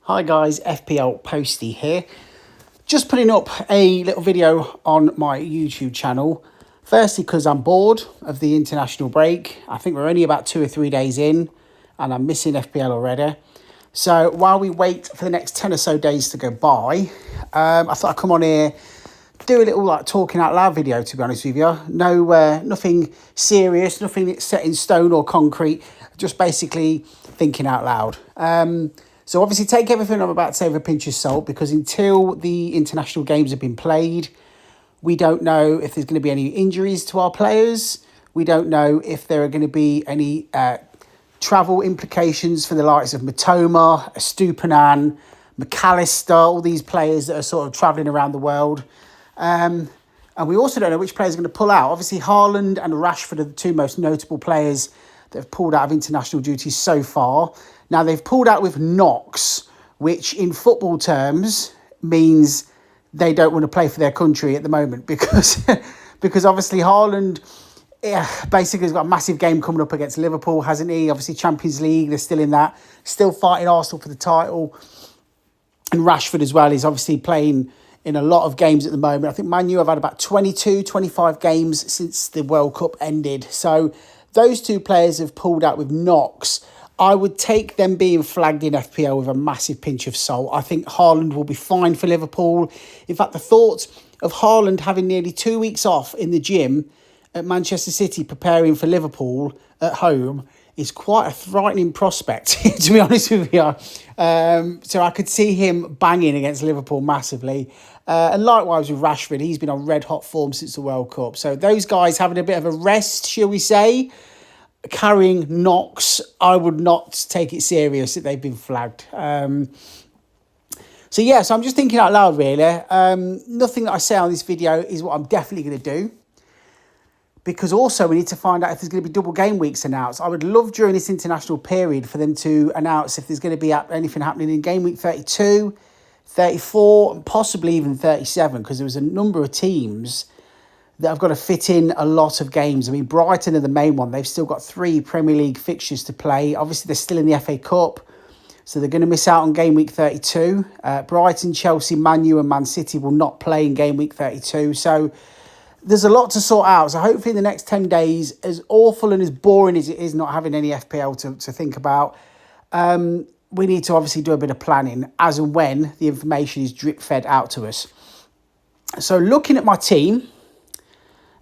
Hi guys, FPL Posty here. Just putting up a little video on my YouTube channel. Firstly, because I'm bored of the international break. I think we're only about 2 or 3 days in and I'm missing FPL already. So while we wait for the next 10 or so days to go by, I thought I'd come on here, do a little talking out loud video, to be honest with you. No, nothing serious, nothing that's set in stone or concrete, just basically thinking out loud. So obviously take everything I'm about to say with a pinch of salt, because until the international games have been played, we don't know if there's going to be any injuries to our players. We don't know if there are going to be any travel implications for the likes of Matoma, Estupinan, McAllister, all these players that are sort of travelling around the world. And we also don't know which players are going to pull out. Obviously, Haaland and Rashford are the two most notable players that have pulled out of international duties so far. Now, they've pulled out with knocks, which in football terms means they don't want to play for their country at the moment because obviously Haaland basically has got a massive game coming up against Liverpool, hasn't he? Obviously, Champions League, they're still in that, still fighting Arsenal for the title. And Rashford as well is obviously playing in a lot of games at the moment. I think Man U have had about 22, 25 games since the World Cup ended. So those two players have pulled out with knocks. I would take them being flagged in FPL with a massive pinch of salt. I think Haaland will be fine for Liverpool. In fact, the thought of Haaland having nearly 2 weeks off in the gym at Manchester City preparing for Liverpool at home is quite a frightening prospect, to be honest with you. So I could see him banging against Liverpool massively. And likewise with Rashford, he's been on red-hot form since the World Cup. So those guys having a bit of a rest, shall we say, carrying knocks, I would not take it serious that they've been flagged. So I'm just thinking out loud, really. Nothing that I say on this video is what I'm definitely going to do, because also we need to find out if there's going to be double game weeks announced. I would love during this international period for them to announce if there's going to be anything happening in game week 32, 34, and possibly even 37, because there was a number of teams that have got to fit in a lot of games. I mean, Brighton are the main one. They've still got 3 Premier League fixtures to play. Obviously, they're still in the FA Cup, so they're going to miss out on game week 32. Brighton, Chelsea, Man U and Man City will not play in game week 32. So there's a lot to sort out. So hopefully in the next 10 days, as awful and as boring as it is not having any FPL to think about, we need to obviously do a bit of planning as and when the information is drip-fed out to us. So looking at my team,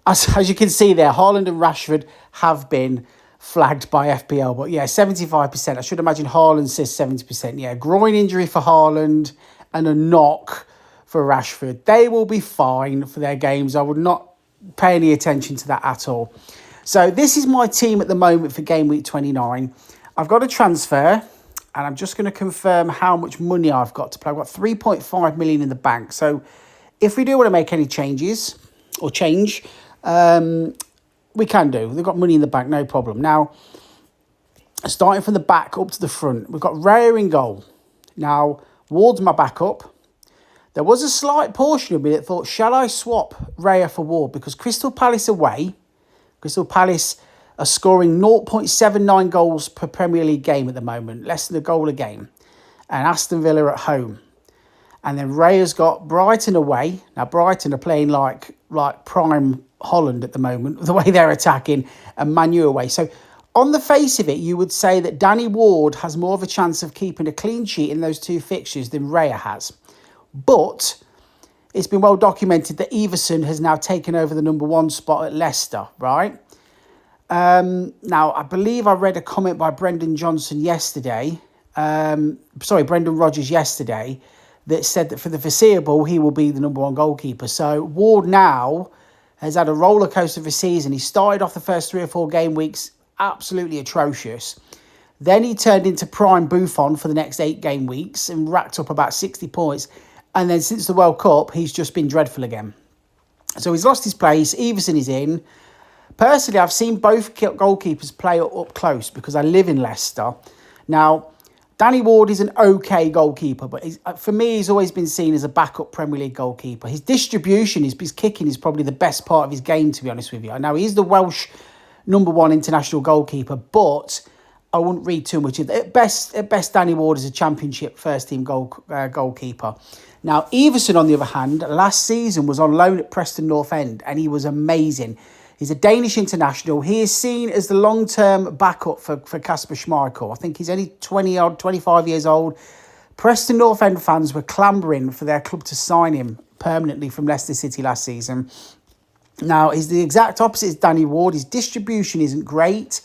as you can see there, Haaland and Rashford have been flagged by FPL. But yeah, 75%. I should imagine Haaland says 70%. Yeah, groin injury for Haaland and a knock for Rashford. They will be fine for their games. I would not pay any attention to that at all. So this is my team at the moment for game week 29. I've got a transfer, and I'm just going to confirm how much money I've got to play. I've got 3.5 million in the bank. So if we do want to make any changes or change, we can do. They've got money in the bank, no problem. Now, starting from the back up to the front, we've got Raya in goal. Now, Ward's my backup. There was a slight portion of me that thought, shall I swap Raya for Ward? Because Crystal Palace away, Crystal Palace are scoring 0.79 goals per Premier League game at the moment, less than a goal a game. And Aston Villa at home. And then Raya's got Brighton away. Now, Brighton are playing like prime Holland at the moment, the way they're attacking, and Man U away. So on the face of it, you would say that Danny Ward has more of a chance of keeping a clean sheet in those two fixtures than Raya has. But it's been well documented that Everson has now taken over the number 1 spot at Leicester, right? Now, I believe I read a comment by Brendan Rodgers yesterday, that said that for the foreseeable, he will be the number 1 goalkeeper. So Ward now has had a roller coaster of a season. He started off the first 3 or 4 game weeks absolutely atrocious. Then he turned into prime Buffon for the next 8 game weeks and racked up about 60 points. And then since the World Cup, he's just been dreadful again. So he's lost his place. Everson is in. Personally, I've seen both goalkeepers play up close because I live in Leicester. Now, Danny Ward is an okay goalkeeper, but for me, he's always been seen as a backup Premier League goalkeeper. His distribution, his kicking is probably the best part of his game, to be honest with you. Now, he's the Welsh number 1 international goalkeeper, but I wouldn't read too much into it. At best, Danny Ward is a championship first-team goalkeeper. Now, Everson, on the other hand, last season was on loan at Preston North End, and he was amazing. He's a Danish international. He is seen as the long-term backup for Kasper Schmeichel. I think he's only 25 years old. Preston North End fans were clambering for their club to sign him permanently from Leicester City last season. Now, he's the exact opposite as Danny Ward. His distribution isn't great,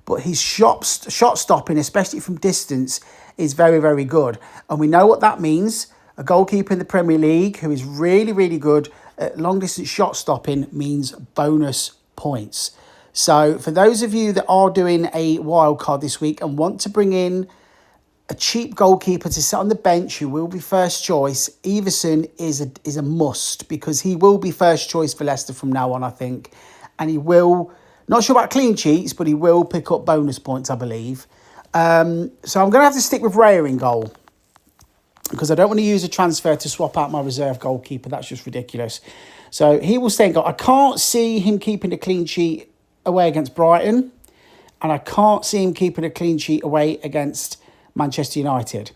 but his shot stopping, especially from distance, is very, very good. And we know what that means. A goalkeeper in the Premier League who is really, really good at long-distance shot stopping means bonus points. So for those of you that are doing a wild card this week and want to bring in a cheap goalkeeper to sit on the bench who will be first choice, Everson is a must, because he will be first choice for Leicester from now on, I think. And he will, not sure about clean sheets, but he will pick up bonus points, I believe. So I'm going to have to stick with Raya in goal, because I don't want to use a transfer to swap out my reserve goalkeeper. That's just ridiculous. So he will stay in goal. I can't see him keeping a clean sheet away against Brighton, and I can't see him keeping a clean sheet away against Manchester United.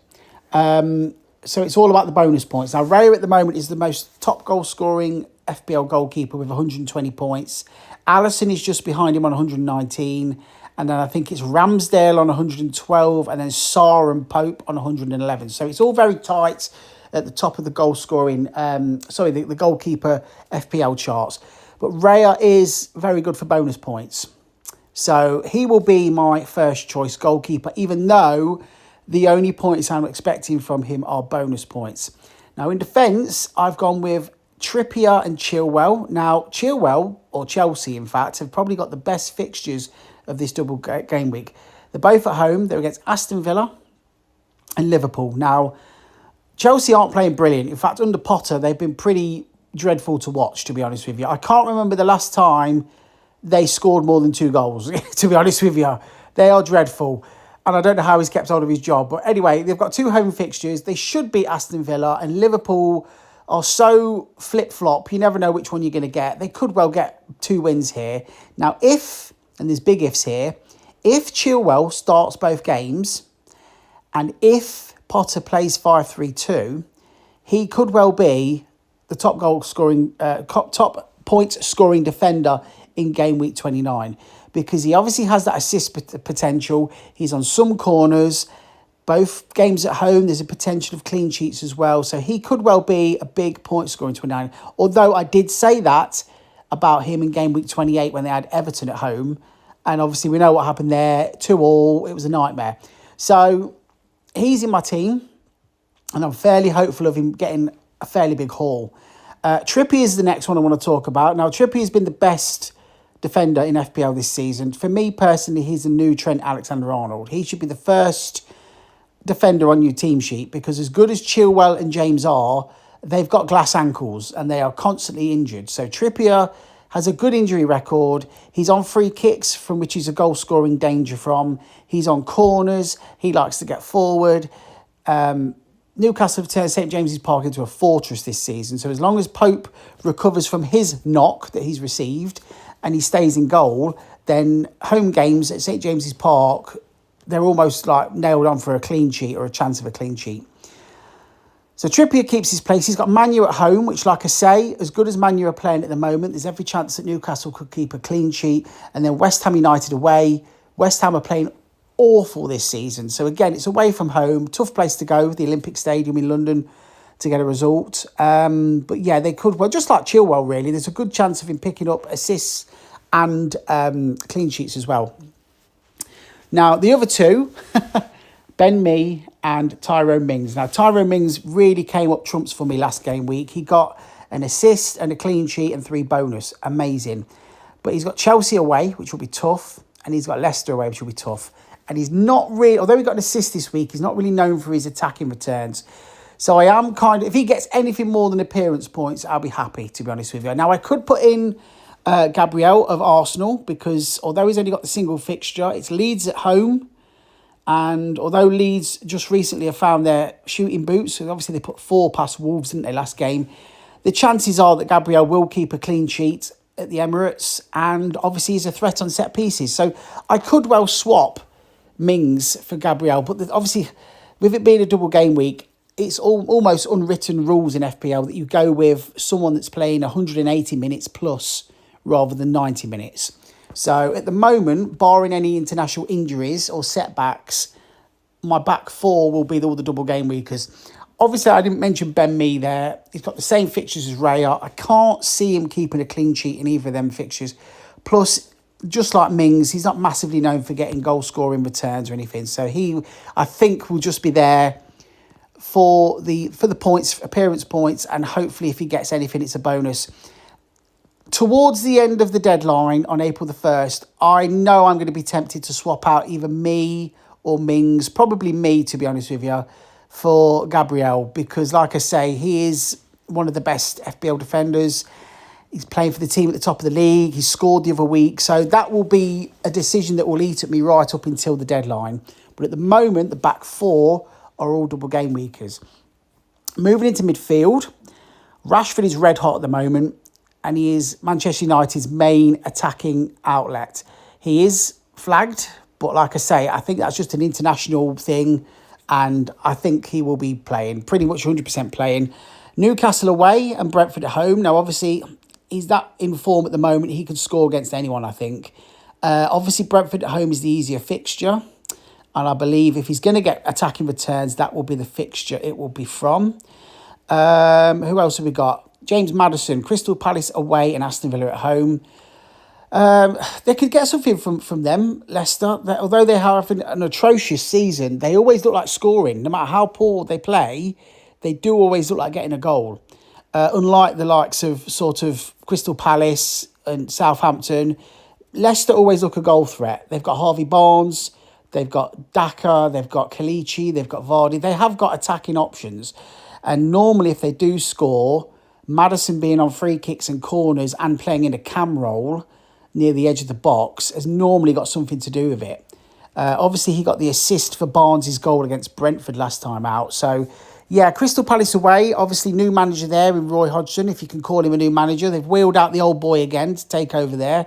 So it's all about the bonus points. Now, Raya at the moment is the most top goal-scoring FPL goalkeeper with 120 points. Alisson is just behind him on 119. And then I think it's Ramsdale on 112, and then Sarr and Pope on 111. So it's all very tight at the top of the goal-scoring, the goalkeeper FPL charts. But Raya is very good for bonus points. So he will be my first choice goalkeeper, even though the only points I'm expecting from him are bonus points. Now, in defence, I've gone with Trippier and Chilwell. Now, Chilwell, or Chelsea, in fact, have probably got the best fixtures of this double game week. They're both at home. They're against Aston Villa and Liverpool. Now, Chelsea aren't playing brilliant. In fact, under Potter, they've been pretty dreadful to watch, to be honest with you. I can't remember the last time they scored more than 2 goals, to be honest with you. They are dreadful. And I don't know how he's kept hold of his job. But anyway, they've got 2 home fixtures. They should beat Aston Villa, and Liverpool are so flip-flop. You never know which one you're going to get. They could well get 2 wins here. Now, if, and there's big ifs here, if Chilwell starts both games, and if Potter plays 5-3-2, he could well be the top top point scoring defender in game week 29, because he obviously has that assist potential. He's on some corners. Both games at home, there's a potential of clean sheets as well. So he could well be a big point scorer in 29. Although I did say that about him in game week 28 when they had Everton at home. And obviously we know what happened there. 2-2. It was a nightmare. So he's in my team, and I'm fairly hopeful of him getting a fairly big haul. Trippier is the next one I want to talk about. Now, Trippier has been the best defender in FPL this season. For me personally, he's a new Trent Alexander-Arnold. He should be the first defender on your team sheet, because as good as Chilwell and James are, they've got glass ankles and they are constantly injured. So Trippier has a good injury record. He's on free kicks, from which he's a goal-scoring danger from. He's on corners. He likes to get forward. Newcastle have turned St James's Park into a fortress this season. So as long as Pope recovers from his knock that he's received and he stays in goal, then home games at St James's Park, they're almost like nailed on for a clean sheet or a chance of a clean sheet. So Trippier keeps his place. He's got Man U at home, which, like I say, as good as Man U are playing at the moment, there's every chance that Newcastle could keep a clean sheet. And then West Ham United away. West Ham are playing awful this season. So again, it's away from home. Tough place to go, the Olympic Stadium in London, to get a result. But yeah, they could, well, just like Chilwell, really, there's a good chance of him picking up assists and clean sheets as well. Now, the other two, Ben Mee and Tyrone Mings. Now, Tyrone Mings really came up trumps for me last game week. He got an assist and a clean sheet and 3 bonus. Amazing. But he's got Chelsea away, which will be tough. And he's got Leicester away, which will be tough. And he's not really, although he got an assist this week, he's not really known for his attacking returns. So I am kind of, if he gets anything more than appearance points, I'll be happy, to be honest with you. Now, I could put in Gabriel of Arsenal, because although he's only got the single fixture, it's Leeds at home. And although Leeds just recently have found their shooting boots, so obviously they put 4 past Wolves, didn't they, last game, the chances are that Gabriel will keep a clean sheet at the Emirates, and obviously he's a threat on set pieces. So I could well swap Mings for Gabriel. But obviously, with it being a double game week, it's almost unwritten rules in FPL that you go with someone that's playing 180 minutes plus rather than 90 minutes. So at the moment, barring any international injuries or setbacks, my back four will be all the double game weekers. Obviously, I didn't mention Ben Mee there. He's got the same fixtures as Raya. I can't see him keeping a clean sheet in either of them fixtures. Plus, just like Mings, he's not massively known for getting goal scoring returns or anything. So I think, will just be there for the points, appearance points, and hopefully if he gets anything, it's a bonus. Towards the end of the deadline on April the 1st, I know I'm going to be tempted to swap out either Mee or Mings, probably Mee, to be honest with you, for Gabriel, because like I say, he is one of the best FPL defenders. He's playing for the team at the top of the league. He scored the other week. So that will be a decision that will eat at me right up until the deadline. But at the moment, the back four are all double game weekers. Moving into midfield, Rashford is red hot at the moment, and he is Manchester United's main attacking outlet. He is flagged, but like I say, I think that's just an international thing, and I think he will be playing, pretty much 100% playing. Newcastle away and Brentford at home. Now, obviously, he's that in form at the moment. He could score against anyone, I think. Obviously, Brentford at home is the easier fixture. And I believe if he's going to get attacking returns, that will be the fixture it will be from. Who else have we got? James Maddison, Crystal Palace away and Aston Villa at home. They could get something from them, Leicester. Although they have an atrocious season, they always look like scoring. No matter how poor they play, they do always look like getting a goal. Unlike the likes of sort of Crystal Palace and Southampton, Leicester always look a goal threat. They've got Harvey Barnes, they've got Daka, they've got Kalichi, they've got Vardy. They have got attacking options. And normally if they do score, Maddison being on free kicks and corners and playing in a cam role near the edge of the box has normally got something to do with it. Obviously, he got the assist for Barnes' goal against Brentford last time out. So, yeah, Crystal Palace away. Obviously, new manager there in Roy Hodgson, if you can call him a new manager. They've wheeled out the old boy again to take over there.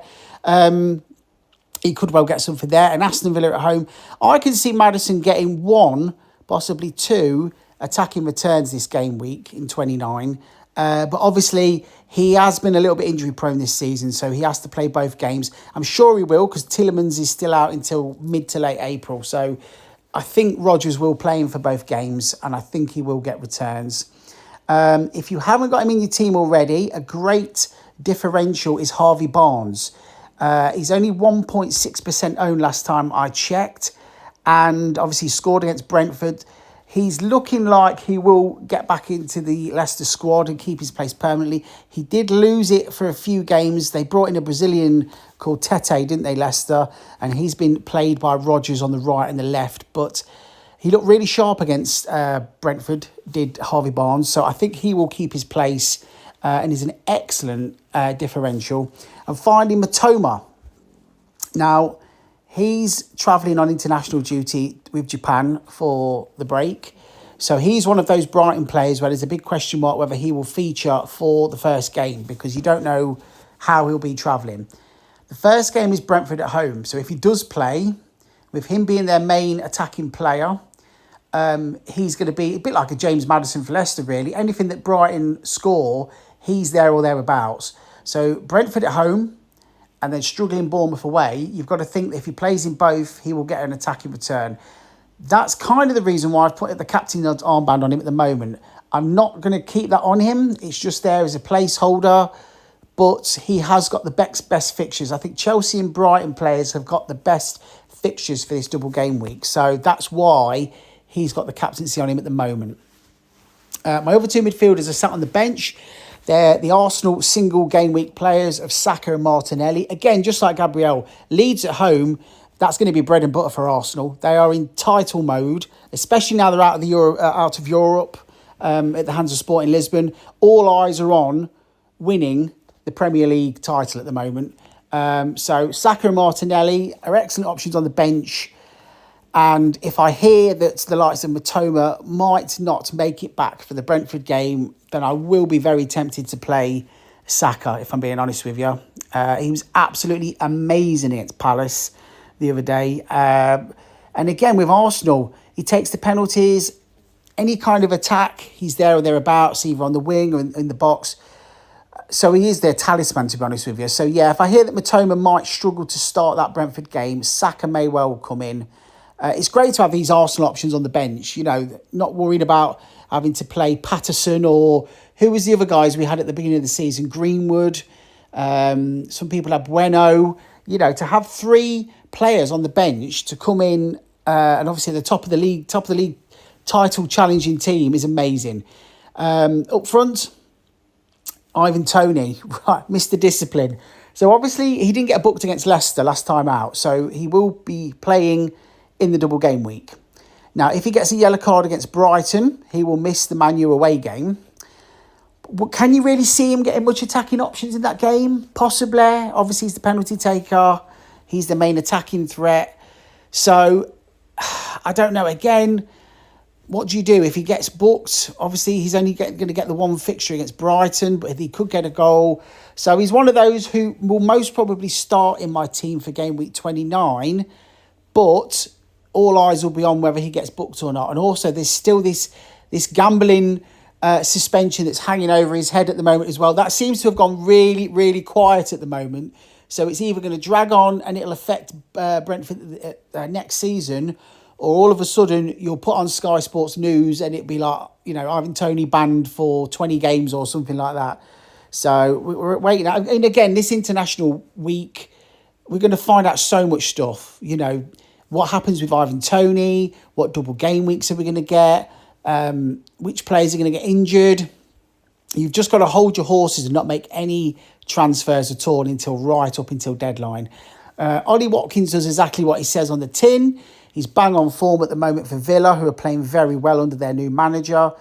He could well get something there. And Aston Villa at home. I can see Maddison getting one, possibly two, attacking returns this game week in 29. But obviously, he has been a little bit injury prone this season, so he has to play both games. I'm sure he will, because Tielemans is still out until mid to late April. So I think Rodgers will play him for both games, and I think he will get returns. If you haven't got him in your team already, a great differential is Harvey Barnes. He's only 1.6% owned last time I checked, and obviously scored against Brentford. He's looking like he will get back into the Leicester squad and keep his place permanently. He did lose it for a few games. They brought in a Brazilian called Tete, didn't they, Leicester? And he's been played by Rodgers on the right and the left. But he looked really sharp against Brentford, did Harvey Barnes. So I think he will keep his place and is an excellent differential. And finally, Matoma. Now, he's travelling on international duty with Japan for the break. So he's one of those Brighton players where there's a big question mark whether he will feature for the first game, because you don't know how he'll be travelling. The first game is Brentford at home. So if he does play, with him being their main attacking player, he's going to be a bit like a James Maddison for Leicester, really. Anything that Brighton score, he's there or thereabouts. So Brentford at home, and then struggling Bournemouth away, you've got to think that if he plays in both, he will get an attacking return. That's kind of the reason why I've put the captain's armband on him at the moment. I'm not going to keep that on him. It's just there as a placeholder, but he has got the best fixtures. I think Chelsea and Brighton players have got the best fixtures for this double game week. So that's why he's got the captaincy on him at the moment. My other two midfielders are sat on the bench. They're the Arsenal single game week players of Saka and Martinelli. Again, just like Gabriel, Leeds at home, that's going to be bread and butter for Arsenal. They are in title mode, especially now they're out of Europe at the hands of Sporting Lisbon. All eyes are on winning the Premier League title at the moment. So Saka and Martinelli are excellent options on the bench. And if I hear that the likes of Matoma might not make it back for the Brentford game, then I will be very tempted to play Saka, if I'm being honest with you. He was absolutely amazing against Palace the other day. And again, with Arsenal, he takes the penalties. Any kind of attack, he's there or thereabouts, either on the wing or in the box. So he is their talisman, to be honest with you. So yeah, if I hear that Matoma might struggle to start that Brentford game, Saka may well come in. It's great to have these Arsenal options on the bench, not worried about having to play Patterson or who was the other guys we had at the beginning of the season, Greenwood. Some people have Bueno. To have 3 players on the bench to come in and obviously at the top of the league title challenging team is amazing. Up front, Ivan Toney, right, Mr. Discipline. So obviously he didn't get booked against Leicester last time out, so he will be playing in the double game week. Now, if he gets a yellow card against Brighton, he will miss the Man U away game. But can you really see him getting much attacking options in that game? Possibly. Obviously, he's the penalty taker. He's the main attacking threat. So, I don't know. Again, what do you do if he gets booked? Obviously, he's only going to get the one fixture against Brighton, but he could get a goal. So, he's one of those who will most probably start in my team for game week 29, but all eyes will be on whether he gets booked or not. And also, there's still this gambling suspension that's hanging over his head at the moment as well. That seems to have gone really, really quiet at the moment. So it's either going to drag on and it'll affect Brentford next season, or all of a sudden you'll put on Sky Sports News and it'll be like, Ivan Toney banned for 20 games or something like that. So we're waiting. And again, this international week, we're going to find out so much stuff. What happens with Ivan Toney? What double game weeks are we going to get? Which players are going to get injured? You've just got to hold your horses and not make any transfers at all right up until deadline. Ollie Watkins does exactly what he says on the tin. He's bang on form at the moment for Villa, who are playing very well under their new manager.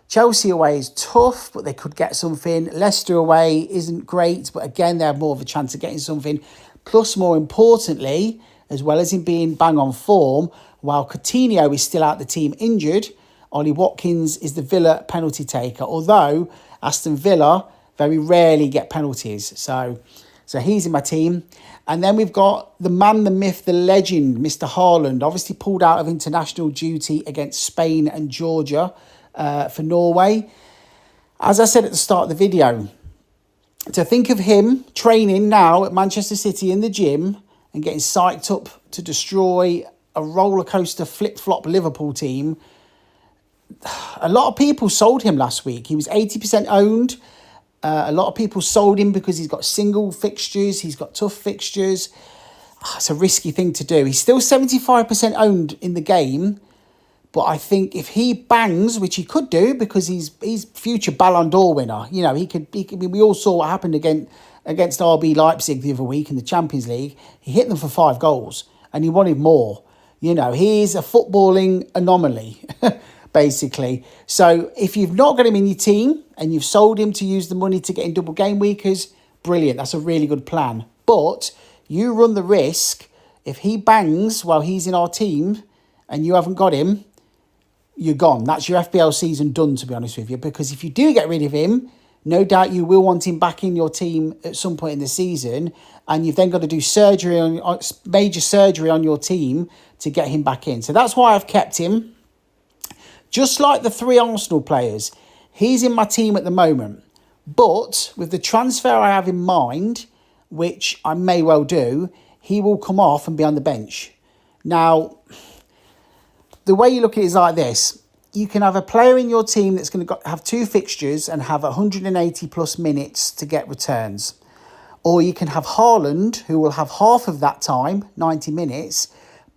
Chelsea away is tough, but they could get something. Leicester away isn't great, but again, they have more of a chance of getting something. Plus, more importantly, as well as him being bang on form, while Coutinho is still out the team injured, Ollie Watkins is the Villa penalty taker, although Aston Villa very rarely get penalties. So he's in my team. And then we've got the man, the myth, the legend, Mr. Haaland, obviously pulled out of international duty against Spain and Georgia for Norway. As I said at the start of the video, to think of him training now at Manchester City in the gym and getting psyched up to destroy a roller coaster flip-flop Liverpool team. A lot of people sold him last week. He was 80% owned. A lot of people sold him because he's got single fixtures. He's got tough fixtures. It's a risky thing to do. He's still 75% owned in the game. But I think if he bangs, which he could do because he's future Ballon d'Or winner. He could. We all saw what happened against RB Leipzig the other week in the Champions League. He hit them for 5 goals and he wanted more. He's a footballing anomaly. Basically. So if you've not got him in your team and you've sold him to use the money to get in double game weekers, brilliant. That's a really good plan. But you run the risk, if he bangs while he's in our team and you haven't got him, you're gone. That's your FPL season done, to be honest with you. Because if you do get rid of him, no doubt you will want him back in your team at some point in the season. And you've then got to do major surgery on your team to get him back in. So that's why I've kept him. Just like the 3 Arsenal players, he's in my team at the moment. But with the transfer I have in mind, which I may well do, he will come off and be on the bench. Now, the way you look at it is like this. You can have a player in your team that's going to have 2 fixtures and have 180 plus minutes to get returns. Or you can have Haaland, who will have half of that time, 90 minutes,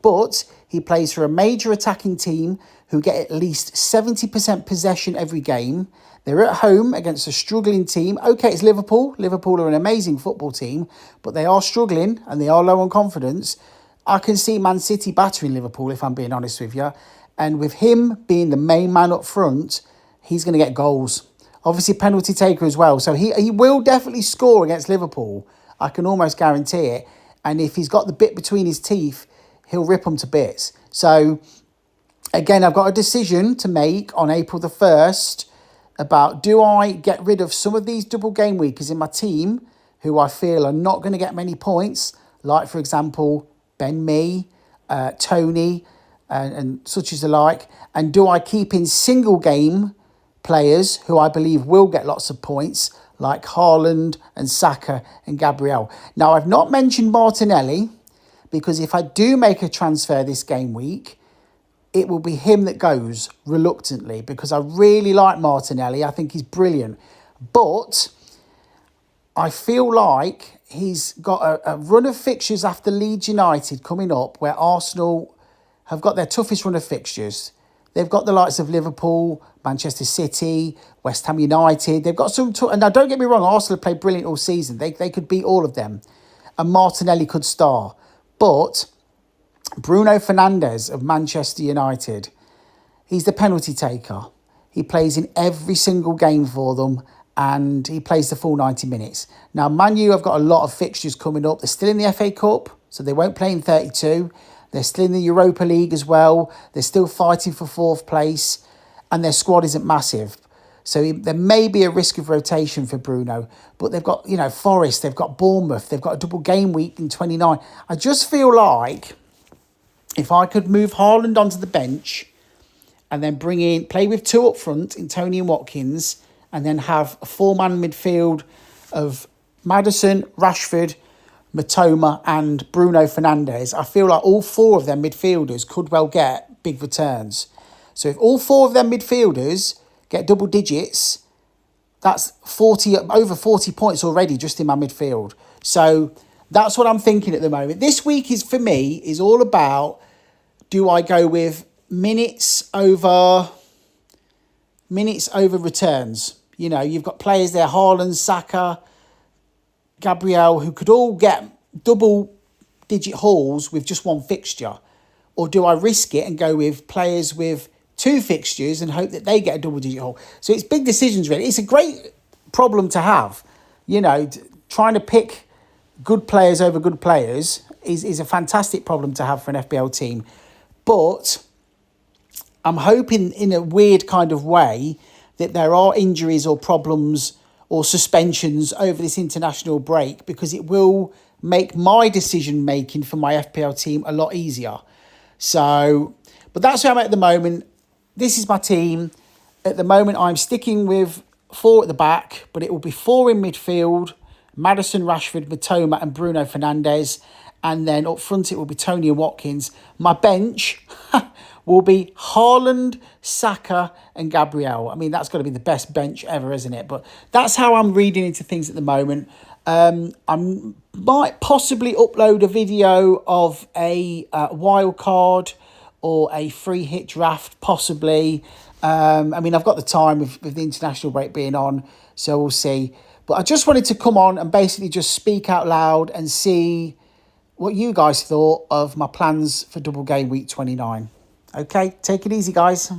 but he plays for a major attacking team who get at least 70% possession every game. They're at home against a struggling team. Okay, it's Liverpool. Liverpool are an amazing football team, but they are struggling and they are low on confidence. I can see Man City battering Liverpool, if I'm being honest with you. And with him being the main man up front, he's going to get goals. Obviously, penalty taker as well. So he will definitely score against Liverpool. I can almost guarantee it. And if he's got the bit between his teeth, he'll rip them to bits. So again, I've got a decision to make on April the 1st about, do I get rid of some of these double game weekers in my team who I feel are not going to get many points, like, for example, Ben Mee, Tony, and such as the like? And do I keep in single game players who I believe will get lots of points, like Haaland and Saka and Gabriel? Now, I've not mentioned Martinelli, because if I do make a transfer this game week, it will be him that goes reluctantly, because I really like Martinelli. I think he's brilliant. But I feel like he's got a run of fixtures after Leeds United coming up where Arsenal have got their toughest run of fixtures. They've got the likes of Liverpool, Manchester City, West Ham United. They've got some... and now, don't get me wrong, Arsenal have played brilliant all season. They could beat all of them. And Martinelli could star. But Bruno Fernandes of Manchester United, he's the penalty taker. He plays in every single game for them, and he plays the full 90 minutes. Now, Man U have got a lot of fixtures coming up. They're still in the FA Cup, so they won't play in 32. They're still in the Europa League as well. They're still fighting for fourth place, and their squad isn't massive. So there may be a risk of rotation for Bruno. But they've got, Forest, they've got Bournemouth, they've got a double game week in 29. I just feel like if I could move Haaland onto the bench and then play with two up front in Tony and Watkins, and then have a four-man midfield of Maddison, Rashford, Matoma and Bruno Fernandes, I feel like all four of them midfielders could well get big returns. So if all four of them midfielders get double digits, that's over 40 points already just in my midfield. So that's what I'm thinking at the moment. This week is, for me, is all about, do I go with minutes over returns? You've got players there, Haaland, Saka, Gabriel, who could all get double-digit hauls with just one fixture. Or do I risk it and go with players with two fixtures and hope that they get a double-digit haul? So it's big decisions, really. It's a great problem to have. Trying to pick good players over good players is a fantastic problem to have for an FPL team. But I'm hoping in a weird kind of way that there are injuries or problems or suspensions over this international break, because it will make my decision making for my FPL team a lot easier. So, but that's where I'm at the moment. This is my team. At the moment, I'm sticking with 4 at the back, but it will be 4 in midfield: Maddison, Rashford, Matoma and Bruno Fernandes. And then up front, it will be Tony and Watkins. My bench will be Haaland, Saka and Gabriel. I mean, that's got to be the best bench ever, isn't it? But that's how I'm reading into things at the moment. I might possibly upload a video of a wild card or a free hit draft, possibly. I've got the time with the international break being on, so we'll see. But I just wanted to come on and basically just speak out loud and see what you guys thought of my plans for double game week 29. Okay, take it easy, guys.